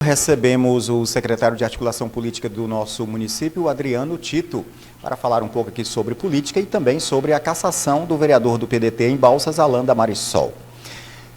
Recebemos o secretário de Articulação Política do nosso município, o Adriano Tito, para falar um pouco aqui sobre política e também sobre a cassação do vereador do PDT em Balsas, Alain da Marisol.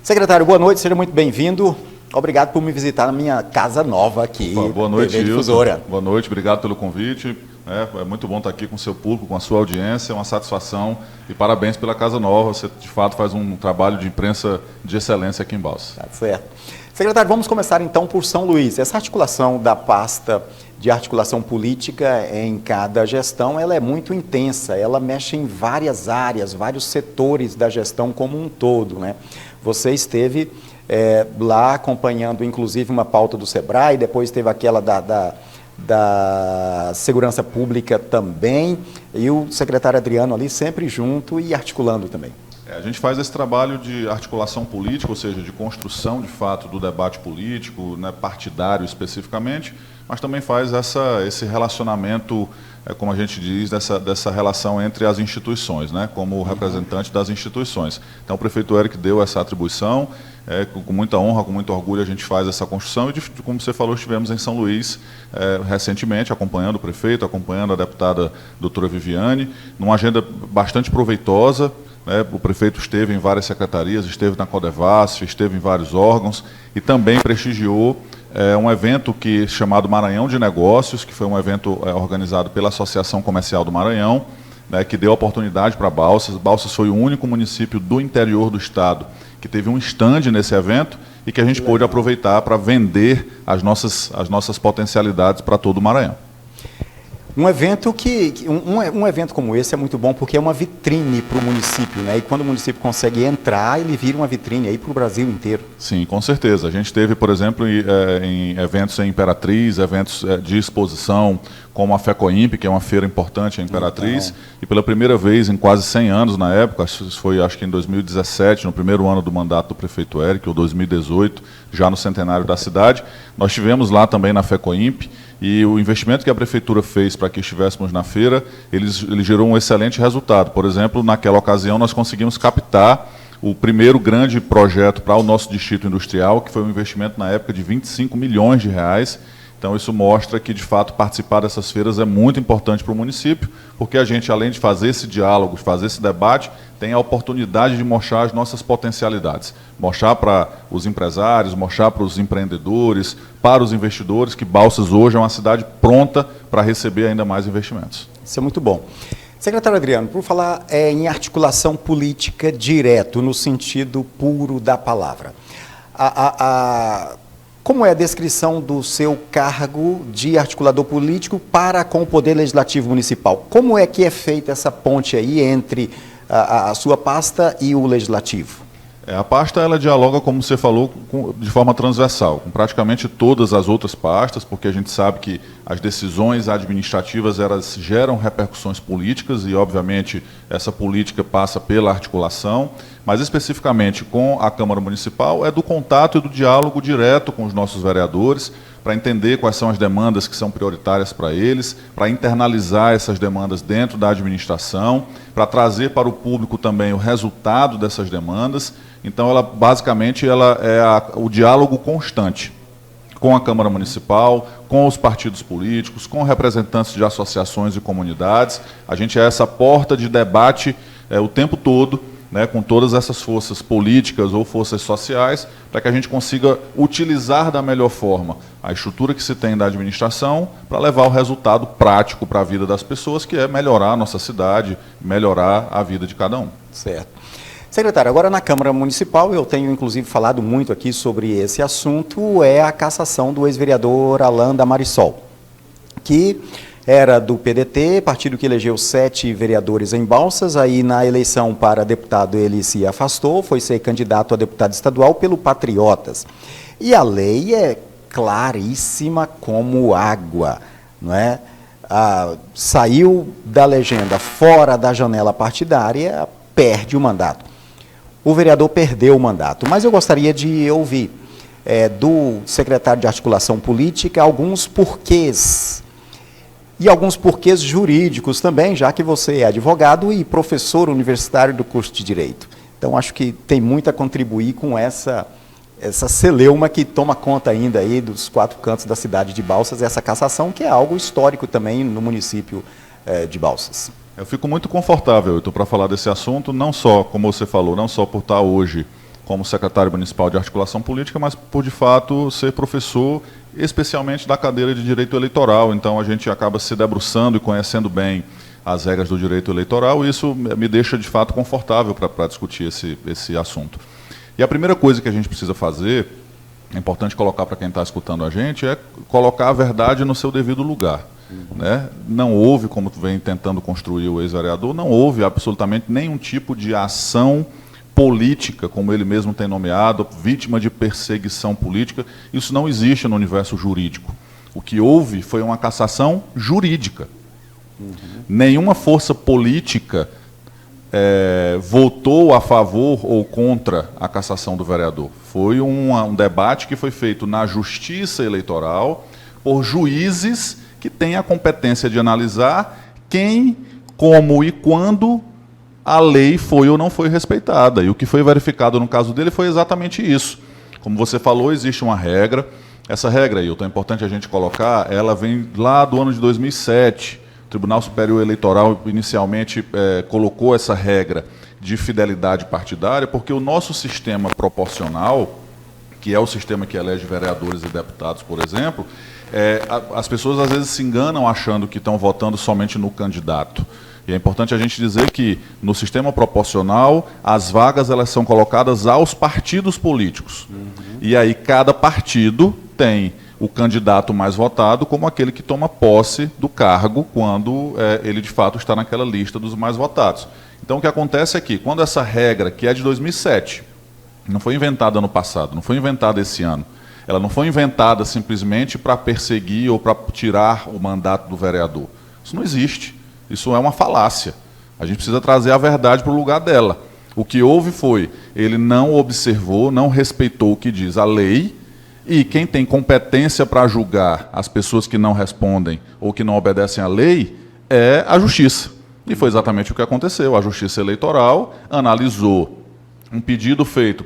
Secretário, boa noite, seja muito bem-vindo. Obrigado por me visitar na minha casa nova aqui. Boa noite, TV Wilson. Difusora. Boa noite, obrigado pelo convite. É muito bom estar aqui com o seu público, com a sua audiência, é uma satisfação e parabéns pela casa nova. Você, de fato, faz um trabalho de imprensa de excelência aqui em Balsas. Tá certo. Secretário, vamos começar então por São Luís. Essa articulação da pasta de articulação política em cada gestão, ela é muito intensa, ela mexe em várias áreas, vários setores da gestão como um todo, né? Você esteve lá acompanhando, inclusive, uma pauta do SEBRAE, depois teve aquela da segurança pública também, e o secretário Adriano ali sempre junto e articulando também. A gente faz esse trabalho de articulação política, ou seja, de construção, de fato, do debate político, né, partidário especificamente, mas também faz esse relacionamento, como a gente diz, dessa relação entre as instituições, né, como representante das instituições. Então, o prefeito Eric deu essa atribuição, com muita honra, com muito orgulho, a gente faz essa construção e, como você falou, estivemos em São Luís recentemente, acompanhando o prefeito, acompanhando a deputada doutora Viviane, numa agenda bastante proveitosa. O prefeito esteve em várias secretarias, esteve na Codevasf, esteve em vários órgãos e também prestigiou um evento chamado Maranhão de Negócios, que foi um evento organizado pela Associação Comercial do Maranhão, que deu oportunidade para Balsas. Balsas foi o único município do interior do estado que teve um stand nesse evento e que a gente pôde aproveitar para vender as nossas potencialidades para todo o Maranhão. Um evento um evento como esse é muito bom porque é uma vitrine para o município, né? E quando o município consegue entrar, ele vira uma vitrine aí para o Brasil inteiro. Sim, com certeza. A gente teve, por exemplo, em eventos em Imperatriz, eventos de exposição, como a FECOIMP, que é uma feira importante em Imperatriz, e pela primeira vez em quase 100 anos na época, acho que em 2017, no primeiro ano do mandato do prefeito Eric, ou 2018, já no centenário da cidade, nós estivemos lá também na FECOIMP, e o investimento que a prefeitura fez para que estivéssemos na feira, ele gerou um excelente resultado. Por exemplo, naquela ocasião nós conseguimos captar o primeiro grande projeto para o nosso distrito industrial, que foi um investimento na época de 25 milhões de reais. Então isso mostra que, de fato, participar dessas feiras é muito importante para o município, porque a gente, além de fazer esse diálogo, de fazer esse debate, tem a oportunidade de mostrar as nossas potencialidades. Mostrar para os empresários, mostrar para os empreendedores, para os investidores, que Balsas hoje é uma cidade pronta para receber ainda mais investimentos. Isso é muito bom. Secretário Adriano, por falar em articulação política direto, no sentido puro da palavra, como é a descrição do seu cargo de articulador político para com o Poder Legislativo Municipal? Como é que é feita essa ponte aí entre a sua pasta e o Legislativo? A pasta ela dialoga, como você falou, de forma transversal, com praticamente todas as outras pastas, porque a gente sabe que as decisões administrativas elas geram repercussões políticas e, obviamente, essa política passa pela articulação, mas especificamente com a Câmara Municipal é do contato e do diálogo direto com os nossos vereadores, para entender quais são as demandas que são prioritárias para eles, para internalizar essas demandas dentro da administração, para trazer para o público também o resultado dessas demandas. Então, basicamente, ela é o diálogo constante com a Câmara Municipal, com os partidos políticos, com representantes de associações e comunidades. A gente é essa porta de debate o tempo todo, né, com todas essas forças políticas ou forças sociais, para que a gente consiga utilizar da melhor forma a estrutura que se tem da administração para levar o resultado prático para a vida das pessoas, que é melhorar a nossa cidade, melhorar a vida de cada um. Certo. Secretário, agora na Câmara Municipal, eu tenho inclusive falado muito aqui sobre esse assunto, é a cassação do ex-vereador Alain da Marisol, que era do PDT, partido que elegeu 7 vereadores em Balsas, aí na eleição para deputado ele se afastou, foi ser candidato a deputado estadual pelo Patriotas. E a lei é claríssima como água, não é? Saiu da legenda fora da janela partidária, perde o mandato. O vereador perdeu o mandato, mas eu gostaria de ouvir do secretário de Articulação Política alguns porquês, e alguns porquês jurídicos também, já que você é advogado e professor universitário do curso de Direito. Então, acho que tem muito a contribuir com essa essa celeuma que toma conta ainda aí dos 4 cantos da cidade de Balsas, essa cassação, que é algo histórico também no município de Balsas. Eu fico muito confortável para falar desse assunto, não só, como você falou, não só por estar hoje como secretário municipal de articulação política, mas por, de fato, ser professor, especialmente da cadeira de direito eleitoral. Então, a gente acaba se debruçando e conhecendo bem as regras do direito eleitoral, e isso me deixa, de fato, confortável para discutir esse assunto. E a primeira coisa que a gente precisa fazer, é importante colocar para quem está escutando a gente, é colocar a verdade no seu devido lugar. Né? Não houve, como vem tentando construir o ex-vereador, não houve absolutamente nenhum tipo de ação política, como ele mesmo tem nomeado, vítima de perseguição política. Isso não existe no universo jurídico. O que houve foi uma cassação jurídica. Nenhuma força política votou a favor ou contra a cassação do vereador. Foi um debate que foi feito na Justiça Eleitoral por juízes que têm a competência de analisar quem, como e quando a lei foi ou não foi respeitada. E o que foi verificado no caso dele foi exatamente isso. Como você falou, existe uma regra. Essa regra, Ailton, é importante a gente colocar, ela vem lá do ano de 2007. O Tribunal Superior Eleitoral inicialmente colocou essa regra de fidelidade partidária, porque o nosso sistema proporcional, que é o sistema que elege vereadores e deputados, por exemplo, as pessoas às vezes se enganam achando que estão votando somente no candidato. E é importante a gente dizer que, no sistema proporcional, as vagas elas são colocadas aos partidos políticos. E aí cada partido tem o candidato mais votado como aquele que toma posse do cargo quando ele, de fato, está naquela lista dos mais votados. Então, o que acontece é que, quando essa regra, que é de 2007, não foi inventada ano passado, não foi inventada esse ano, ela não foi inventada simplesmente para perseguir ou para tirar o mandato do vereador. Isso não existe. Isso é uma falácia. A gente precisa trazer a verdade para o lugar dela. O que houve foi, ele não observou, não respeitou o que diz a lei, e quem tem competência para julgar as pessoas que não respondem ou que não obedecem à lei é a Justiça. E foi exatamente o que aconteceu. A Justiça Eleitoral analisou um pedido feito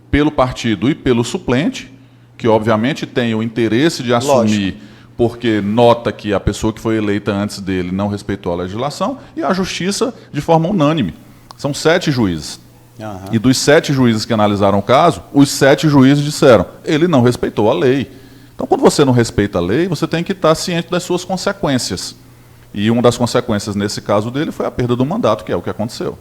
pelo partido e pelo suplente, que obviamente tem o interesse de assumir, porque nota que a pessoa que foi eleita antes dele não respeitou a legislação, e a Justiça, de forma unânime. São 7 juízes. E dos 7 juízes que analisaram o caso, os 7 juízes disseram, ele não respeitou a lei. Então, quando você não respeita a lei, você tem que estar ciente das suas consequências. E uma das consequências, nesse caso dele, foi a perda do mandato, que é o que aconteceu.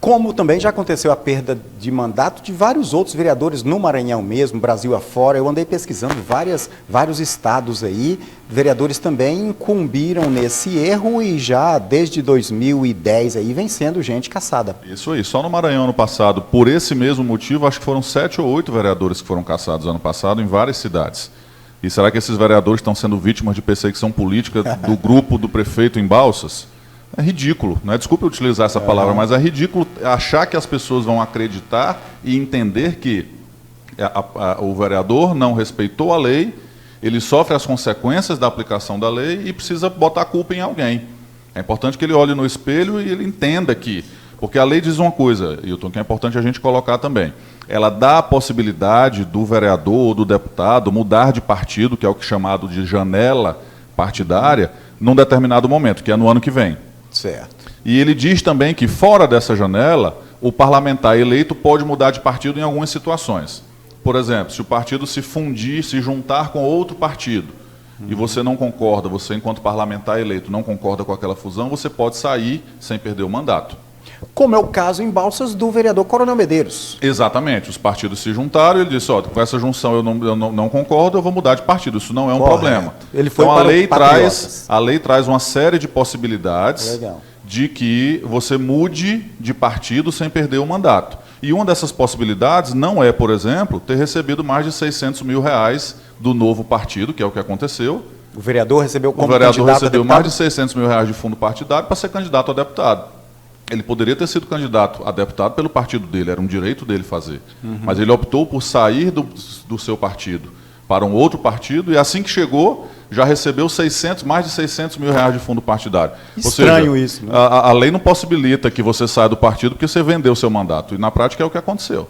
Como também já aconteceu a perda de mandato de vários outros vereadores no Maranhão mesmo, Brasil afora. Eu andei pesquisando vários estados aí, vereadores também incumbiram nesse erro e já desde 2010 aí vem sendo gente cassada. Isso aí, só no Maranhão ano passado, por esse mesmo motivo, acho que foram 7 ou 8 vereadores que foram cassados ano passado em várias cidades. E será que esses vereadores estão sendo vítimas de perseguição política do grupo do prefeito em Balsas? É ridículo, né? Desculpe utilizar essa palavra, mas é ridículo achar que as pessoas vão acreditar e entender que o vereador não respeitou a lei, ele sofre as consequências da aplicação da lei e precisa botar a culpa em alguém. É importante que ele olhe no espelho e ele entenda que, porque a lei diz uma coisa, Ailton, que é importante a gente colocar também, ela dá a possibilidade do vereador ou do deputado mudar de partido, que é o que é chamado de janela partidária, num determinado momento, que é no ano que vem. Certo. E ele diz também que, fora dessa janela, o parlamentar eleito pode mudar de partido em algumas situações. Por exemplo, se o partido se fundir, se juntar com outro partido, e você não concorda, você, enquanto parlamentar eleito, não concorda com aquela fusão, você pode sair sem perder o mandato. Como é o caso em Balsas do vereador Coronel Medeiros. Exatamente. Os partidos se juntaram e ele disse, com essa junção eu não concordo, eu vou mudar de partido. Isso não é um problema. Ele foi então, para a lei traz uma série de possibilidades de que você mude de partido sem perder o mandato. E uma dessas possibilidades não é, por exemplo, ter recebido mais de R$600 mil do novo partido, que é o que aconteceu. O vereador recebeu como candidato a deputado? O vereador recebeu mais de R$600 mil de fundo partidário para ser candidato a deputado. Ele poderia ter sido candidato a deputado pelo partido dele, era um direito dele fazer. Mas ele optou por sair do seu partido para um outro partido e, assim que chegou, já recebeu mais de R$600 mil de fundo partidário. Estranho. Ou seja, isso, né? A lei não possibilita que você saia do partido porque você vendeu o seu mandato. E, na prática, é o que aconteceu.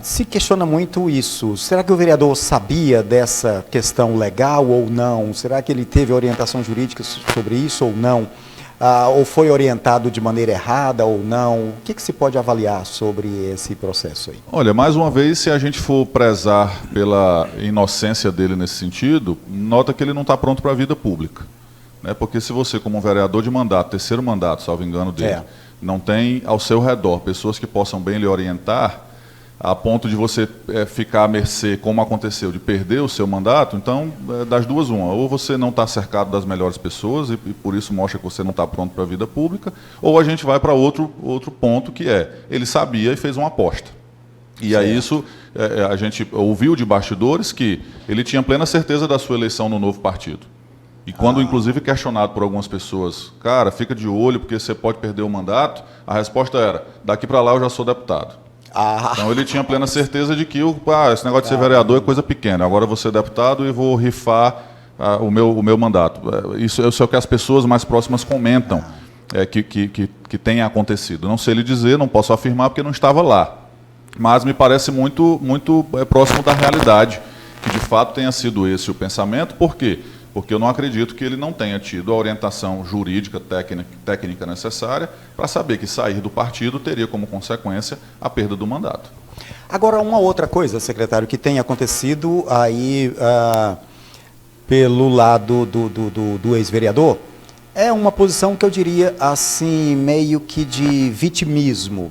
Se questiona muito isso. Será que o vereador sabia dessa questão legal ou não? Será que ele teve orientação jurídica sobre isso ou não? Ou foi orientado de maneira errada ou não? O que se pode avaliar sobre esse processo aí? Olha, mais uma vez, se a gente for prezar pela inocência dele nesse sentido, nota que ele não está pronto para a vida pública. Né? Porque se você, como um vereador de mandato, terceiro mandato, salvo engano dele, não tem ao seu redor pessoas que possam bem lhe orientar, a ponto de você ficar à mercê, como aconteceu, de perder o seu mandato, então, das duas, uma. Ou você não está cercado das melhores pessoas, e por isso mostra que você não está pronto para a vida pública, ou a gente vai para outro ponto, que ele sabia e fez uma aposta. E aí isso, a gente ouviu de bastidores que ele tinha plena certeza da sua eleição no novo partido. E quando, inclusive, questionado por algumas pessoas, cara, fica de olho porque você pode perder o mandato, a resposta era, daqui para lá eu já sou deputado. Então ele tinha plena certeza de que esse negócio de ser vereador é coisa pequena, agora eu vou ser deputado e vou rifar o meu mandato. Isso é o que as pessoas mais próximas comentam que tenha acontecido. Não sei lhe dizer, não posso afirmar porque não estava lá, mas me parece muito próximo da realidade, que de fato tenha sido esse o pensamento. Por quê? Porque eu não acredito que ele não tenha tido a orientação jurídica, técnica necessária para saber que sair do partido teria como consequência a perda do mandato. Agora, uma outra coisa, secretário, que tem acontecido aí pelo lado do ex-vereador, é uma posição que eu diria assim, meio que de vitimismo.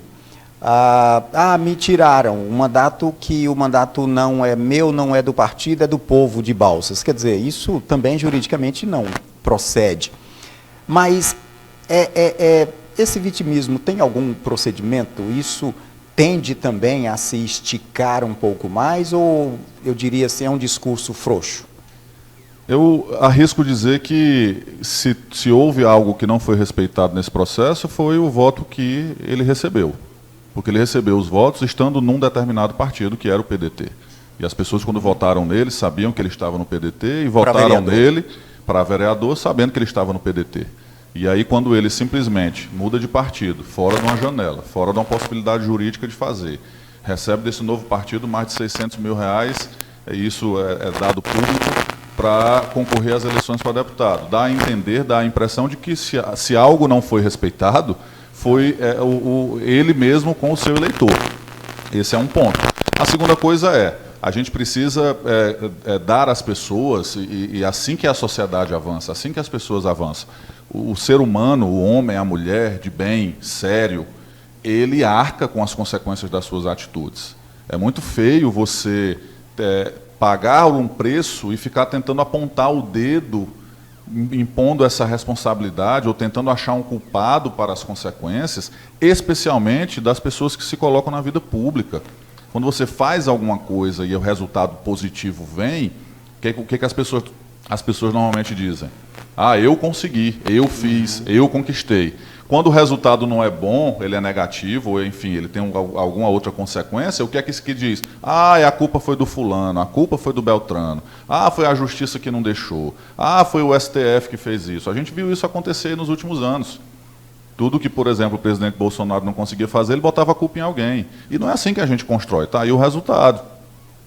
Me tiraram o mandato, que o mandato não é meu, não é do partido, é do povo de Balsas. Quer dizer, isso também juridicamente não procede. Mas esse vitimismo tem algum procedimento? Isso tende também a se esticar um pouco mais, ou eu diria assim, é um discurso frouxo? Eu arrisco dizer que se houve algo que não foi respeitado nesse processo, foi o voto que ele recebeu. Porque ele recebeu os votos estando num determinado partido, que era o PDT. E as pessoas, quando votaram nele, sabiam que ele estava no PDT e votaram nele para vereador, sabendo que ele estava no PDT. E aí, quando ele simplesmente muda de partido, fora de uma janela, fora de uma possibilidade jurídica de fazer, recebe desse novo partido mais de R$600 mil, e isso é dado público, para concorrer às eleições para deputado. Dá a entender, dá a impressão de que se algo não foi respeitado, foi ele mesmo com o seu eleitor. Esse é um ponto. A segunda coisa a gente precisa dar às pessoas, e assim que a sociedade avança, assim que as pessoas avançam, o ser humano, o homem, a mulher, de bem, sério, ele arca com as consequências das suas atitudes. É muito feio você pagar um preço e ficar tentando apontar o dedo, impondo essa responsabilidade ou tentando achar um culpado para as consequências, especialmente das pessoas que se colocam na vida pública. Quando você faz alguma coisa e o resultado positivo vem, o que as pessoas normalmente dizem? Eu consegui, eu fiz, eu conquistei. Quando o resultado não é bom, ele é negativo, ou enfim, ele tem alguma outra consequência, o que é que isso que diz? A culpa foi do fulano, a culpa foi do Beltrano, foi a justiça que não deixou, foi o STF que fez isso. A gente viu isso acontecer nos últimos anos. Tudo que, por exemplo, o presidente Bolsonaro não conseguia fazer, ele botava a culpa em alguém. E não é assim que a gente constrói, tá? E o resultado.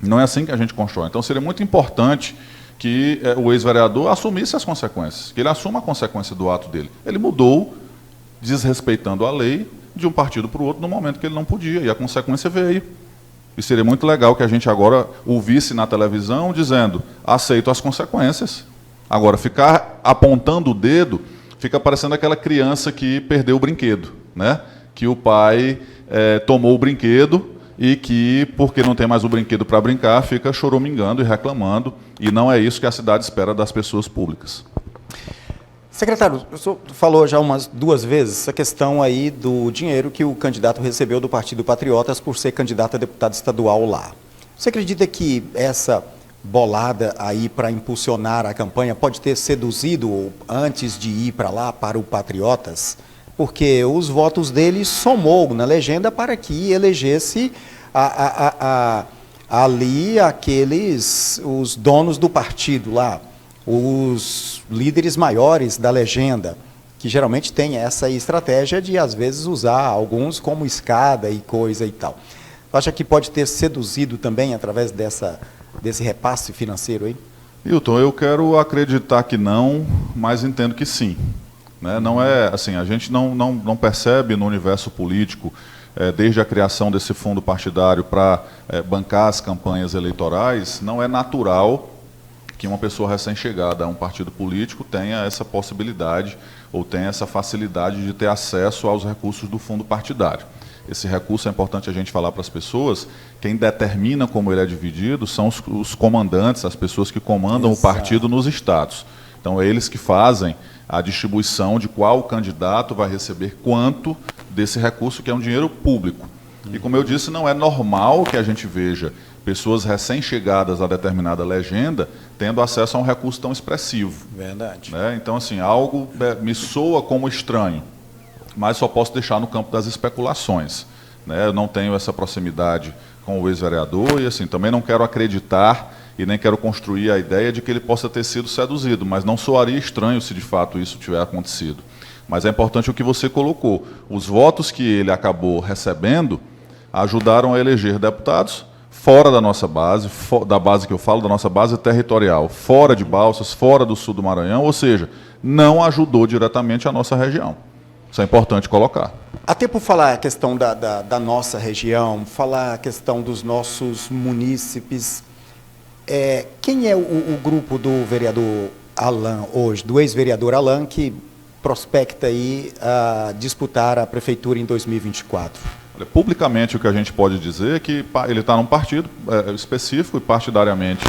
Não é assim que a gente constrói. Então seria muito importante que o ex-vereador assumisse as consequências, que ele assuma a consequência do ato dele. Ele mudou, desrespeitando a lei, de um partido para o outro no momento que ele não podia, e a consequência veio. E seria muito legal que a gente agora ouvisse na televisão dizendo, aceito as consequências. Agora, ficar apontando o dedo, fica parecendo aquela criança que perdeu o brinquedo, né? Que o pai tomou o brinquedo e que, porque não tem mais o brinquedo para brincar, fica choramingando e reclamando, e não é isso que a cidade espera das pessoas públicas. Secretário, o senhor falou já umas 2 vezes essa questão aí do dinheiro que o candidato recebeu do Partido Patriotas por ser candidato a deputado estadual lá. Você acredita que essa bolada aí para impulsionar a campanha pode ter seduzido antes de ir para lá, para o Patriotas? Porque os votos dele somou na legenda para que elegesse ali os donos do partido lá, os líderes maiores da legenda, que geralmente tem essa estratégia de, às vezes, usar alguns como escada e coisa e tal. Acha que pode ter seduzido também através desse repasse financeiro aí? Hilton, eu quero acreditar que não, mas entendo que sim. Né? Não é assim, a gente não percebe no universo político, desde a criação desse fundo partidário para bancar as campanhas eleitorais, não é natural que uma pessoa recém-chegada a um partido político tenha essa possibilidade ou tenha essa facilidade de ter acesso aos recursos do fundo partidário. Esse recurso é importante a gente falar para as pessoas, quem determina como ele é dividido são os comandantes, as pessoas que comandam o partido nos estados. Então, é eles que fazem a distribuição de qual candidato vai receber quanto desse recurso, que é um dinheiro público. E, como eu disse, não é normal que a gente veja pessoas recém-chegadas a determinada legenda tendo acesso a um recurso tão expressivo. Verdade. Né? Então, assim, algo me soa como estranho, mas só posso deixar no campo das especulações. Né? Eu não tenho essa proximidade com o ex-vereador e, assim, também não quero acreditar e nem quero construir a ideia de que ele possa ter sido seduzido, mas não soaria estranho se de fato isso tiver acontecido. Mas é importante o que você colocou. Os votos que ele acabou recebendo ajudaram a eleger deputados fora da nossa base, da base que eu falo, da nossa base territorial, fora de Balsas, fora do sul do Maranhão, ou seja, não ajudou diretamente a nossa região. Isso é importante colocar. Até por falar a questão da nossa região, falar a questão dos nossos munícipes, quem é o grupo do vereador Alan hoje, do ex-vereador Alan, que prospecta aí a disputar a prefeitura em 2024? Olha, publicamente o que a gente pode dizer é que ele está num partido específico e partidariamente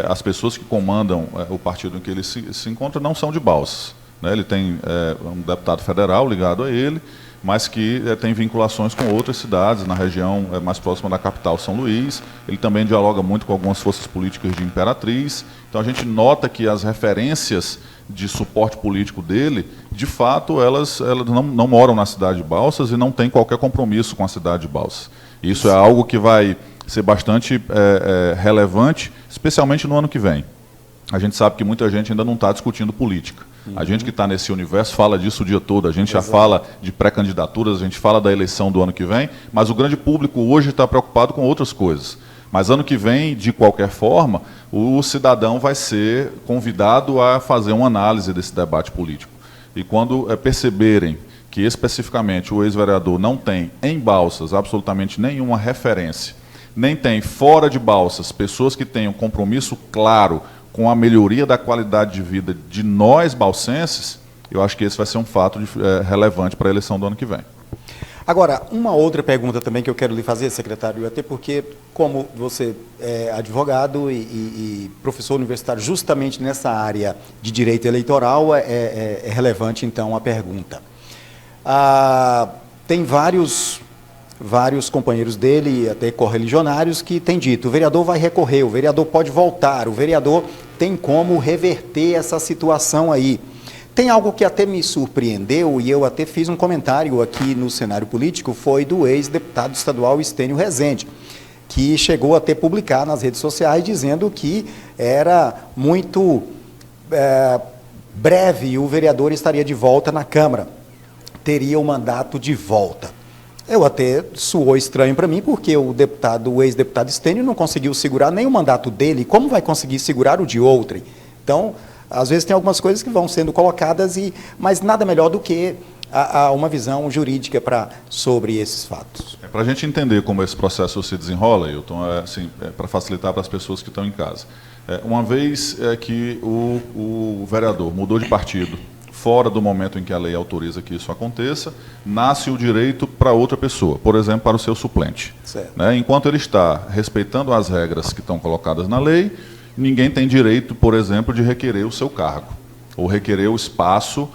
as pessoas que comandam o partido em que ele se encontra não são de Balsas. Né? Ele tem um deputado federal ligado a ele, mas que tem vinculações com outras cidades na região mais próxima da capital, São Luís. Ele também dialoga muito com algumas forças políticas de Imperatriz. Então a gente nota que as referências de suporte político dele, de fato, elas não moram na cidade de Balsas e não têm qualquer compromisso com a cidade de Balsas. Isso é algo que vai ser bastante relevante, especialmente no ano que vem. A gente sabe que muita gente ainda não está discutindo política. A gente que está nesse universo fala disso o dia todo, a gente já fala de pré-candidaturas, a gente fala da eleição do ano que vem, mas o grande público hoje está preocupado com outras coisas. Mas ano que vem, de qualquer forma, o cidadão vai ser convidado a fazer uma análise desse debate político. E quando perceberem que especificamente o ex-vereador não tem em Balsas absolutamente nenhuma referência, nem tem fora de Balsas pessoas que tenham compromisso claro com a melhoria da qualidade de vida de nós balsenses, eu acho que esse vai ser um fato relevante para a eleição do ano que vem. Agora, uma outra pergunta também que eu quero lhe fazer, secretário, até porque, como você é advogado e professor universitário justamente nessa área de direito eleitoral, é relevante, então, a pergunta. Tem vários companheiros dele, até correligionários, que têm dito, o vereador vai recorrer, o vereador pode voltar, o vereador tem como reverter essa situação aí. Tem algo que até me surpreendeu, e eu até fiz um comentário aqui no cenário político, foi do ex-deputado estadual Estênio Rezende, que chegou até publicar nas redes sociais dizendo que era muito breve e o vereador estaria de volta na Câmara, teria o mandato de volta. Eu até soou estranho para mim, porque o ex-deputado Estênio não conseguiu segurar nem o mandato dele, como vai conseguir segurar o de outrem? Então, às vezes tem algumas coisas que vão sendo colocadas, mas nada melhor do que uma visão jurídica sobre esses fatos. Para a gente entender como esse processo se desenrola, Hilton, para facilitar para as pessoas que estão em casa. Uma vez que o vereador mudou de partido, fora do momento em que a lei autoriza que isso aconteça, nasce o direito para outra pessoa, por exemplo, para o seu suplente. Né? Enquanto ele está respeitando as regras que estão colocadas na lei, ninguém tem direito, por exemplo, de requerer o seu cargo, ou requerer o espaço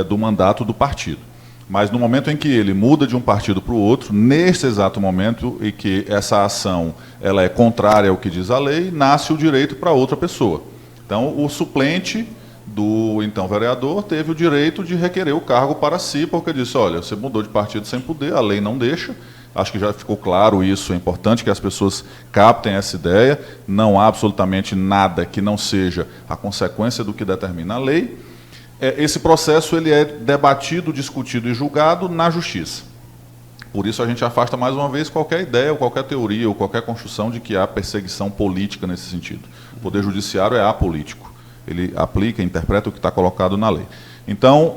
do mandato do partido. Mas no momento em que ele muda de um partido para o outro, nesse exato momento em que essa ação ela é contrária ao que diz a lei, nasce o direito para outra pessoa. Então, o suplente do então vereador teve o direito de requerer o cargo para si, porque disse, olha, você mudou de partido sem poder, a lei não deixa. Acho que já ficou claro isso, é importante que as pessoas captem essa ideia, não há absolutamente nada que não seja a consequência do que determina a lei. Esse processo ele é debatido, discutido e julgado na Justiça. Por isso a gente afasta mais uma vez qualquer ideia, ou qualquer teoria, ou qualquer construção de que há perseguição política nesse sentido. O Poder Judiciário é apolítico. Ele aplica, interpreta o que está colocado na lei. Então,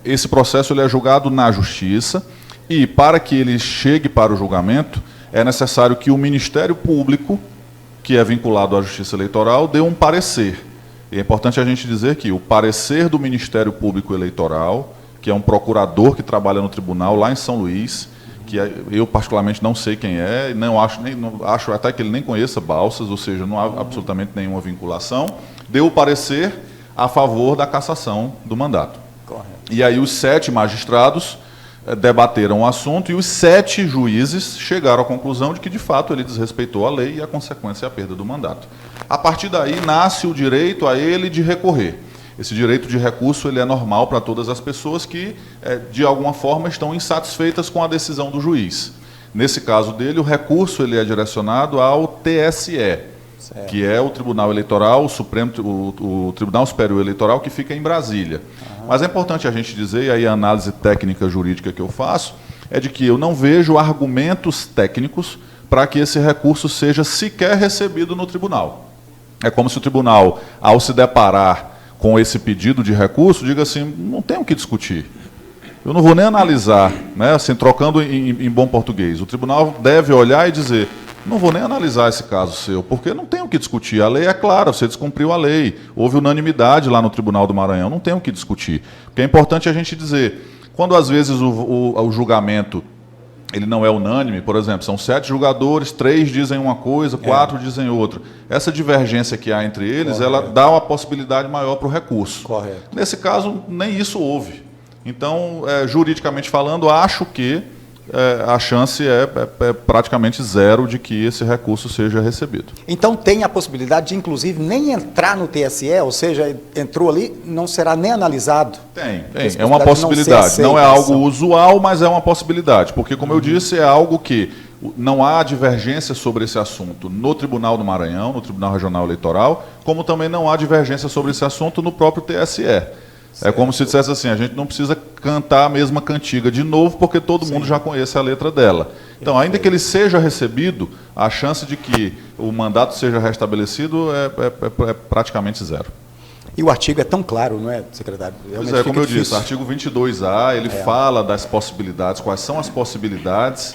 esse processo ele é julgado na Justiça e, para que ele chegue para o julgamento, é necessário que o Ministério Público, que é vinculado à Justiça Eleitoral, dê um parecer. E é importante a gente dizer que o parecer do Ministério Público Eleitoral, que é um procurador que trabalha no tribunal lá em São Luís, que eu particularmente não sei quem é, acho até que ele nem conheça Balsas, ou seja, não há absolutamente nenhuma vinculação, deu o parecer a favor da cassação do mandato. Correto. E aí os 7 magistrados debateram o assunto e os 7 juízes chegaram à conclusão de que, de fato, ele desrespeitou a lei e a consequência é a perda do mandato. A partir daí, nasce o direito a ele de recorrer. Esse direito de recurso ele é normal para todas as pessoas que, de alguma forma, estão insatisfeitas com a decisão do juiz. Nesse caso dele, o recurso ele é direcionado ao TSE, certo, que é o Tribunal Eleitoral, o Tribunal Superior Eleitoral, que fica em Brasília. Mas é importante a gente dizer, e aí a análise técnica jurídica que eu faço, é de que eu não vejo argumentos técnicos para que esse recurso seja sequer recebido no tribunal. É como se o tribunal, ao se deparar com esse pedido de recurso, diga assim, não tem o que discutir. Eu não vou nem analisar, né, assim, trocando em bom português. O tribunal deve olhar e dizer, não vou nem analisar esse caso seu, porque não tem o que discutir. A lei é clara, você descumpriu a lei. Houve unanimidade lá no Tribunal do Maranhão, não tem o que discutir. O que é importante a gente dizer, quando às vezes o julgamento ele não é unânime, por exemplo, são 7 julgadores, 3 dizem uma coisa, 4 dizem outra. Essa divergência que há entre eles, correto, ela dá uma possibilidade maior para o recurso. Correto. Nesse caso, nem isso houve. Então, juridicamente falando, acho que a chance é praticamente zero de que esse recurso seja recebido. Então tem a possibilidade de, inclusive, nem entrar no TSE, ou seja, entrou ali, não será nem analisado? Tem. É uma possibilidade. Não é algo usual, mas é uma possibilidade, porque, como eu disse, é algo que não há divergência sobre esse assunto no Tribunal do Maranhão, no Tribunal Regional Eleitoral, como também não há divergência sobre esse assunto no próprio TSE. Certo. É como se dissesse assim, a gente não precisa cantar a mesma cantiga de novo, porque todo mundo já conhece a letra dela. Então, ainda que ele seja recebido, a chance de que o mandato seja restabelecido é praticamente zero. E o artigo é tão claro, não é, secretário? Pois é, como eu disse, o artigo 22A, ele fala das possibilidades, quais são as possibilidades,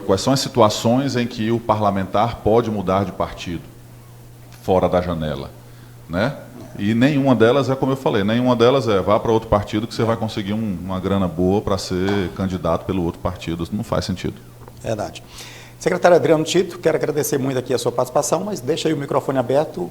quais são as situações em que o parlamentar pode mudar de partido, fora da janela, né? E nenhuma delas como eu falei, nenhuma delas vá para outro partido que você vai conseguir uma grana boa para ser candidato pelo outro partido. Isso não faz sentido. Verdade. Secretário Adriano Tito, quero agradecer muito aqui a sua participação, mas deixa aí o microfone aberto,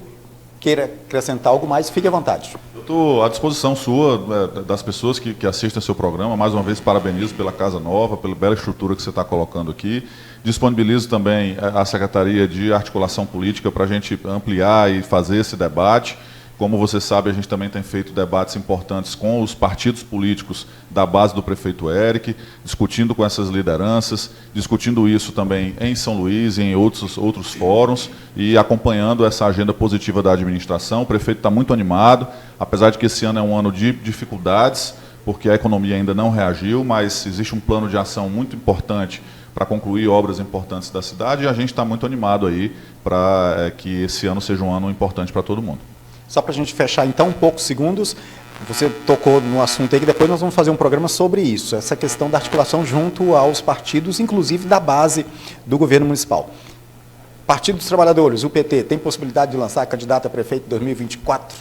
queira acrescentar algo mais, fique à vontade. Eu estou à disposição sua, das pessoas que assistem ao seu programa. Mais uma vez, parabenizo pela Casa Nova, pela bela estrutura que você está colocando aqui. Disponibilizo também a Secretaria de Articulação Política para a gente ampliar e fazer esse debate. Como você sabe, a gente também tem feito debates importantes com os partidos políticos da base do prefeito Eric, discutindo com essas lideranças, discutindo isso também em São Luís e em outros fóruns e acompanhando essa agenda positiva da administração. O prefeito está muito animado, apesar de que esse ano é um ano de dificuldades, porque a economia ainda não reagiu, mas existe um plano de ação muito importante para concluir obras importantes da cidade e a gente está muito animado aí para que esse ano seja um ano importante para todo mundo. Só para a gente fechar, então, poucos segundos, você tocou no assunto aí, que depois nós vamos fazer um programa sobre isso, essa questão da articulação junto aos partidos, inclusive da base do governo municipal. Partido dos Trabalhadores, o PT, tem possibilidade de lançar candidato a prefeito em 2024?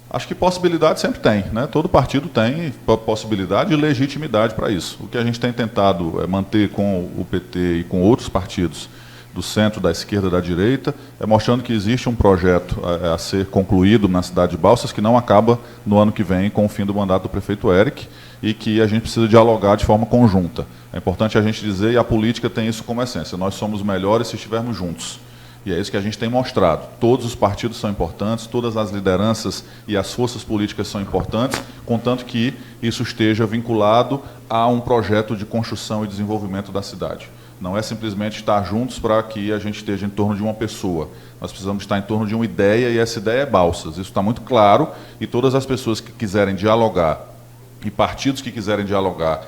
Acho que possibilidade sempre tem, né? Todo partido tem possibilidade e legitimidade para isso. O que a gente tem tentado manter com o PT e com outros partidos do centro, da esquerda, da direita, mostrando que existe um projeto a ser concluído na cidade de Balsas, que não acaba no ano que vem com o fim do mandato do prefeito Eric, e que a gente precisa dialogar de forma conjunta. É importante a gente dizer, e a política tem isso como essência, nós somos melhores se estivermos juntos. E é isso que a gente tem mostrado. Todos os partidos são importantes, todas as lideranças e as forças políticas são importantes, contanto que isso esteja vinculado a um projeto de construção e desenvolvimento da cidade. Não é simplesmente estar juntos para que a gente esteja em torno de uma pessoa. Nós precisamos estar em torno de uma ideia, e essa ideia é Balsas. Isso está muito claro, e todas as pessoas que quiserem dialogar, e partidos que quiserem dialogar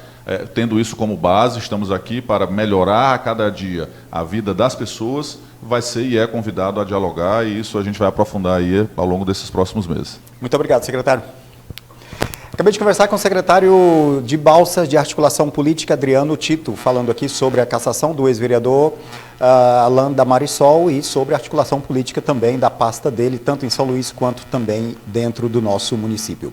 tendo isso como base, estamos aqui para melhorar a cada dia a vida das pessoas, vai ser e é convidado a dialogar, e isso a gente vai aprofundar aí ao longo desses próximos meses. Muito obrigado, secretário. Acabei de conversar com o secretário de Balsas de Articulação Política, Adriano Tito, falando aqui sobre a cassação do ex-vereador Alain da Marisol e sobre a articulação política também da pasta dele, tanto em São Luís quanto também dentro do nosso município.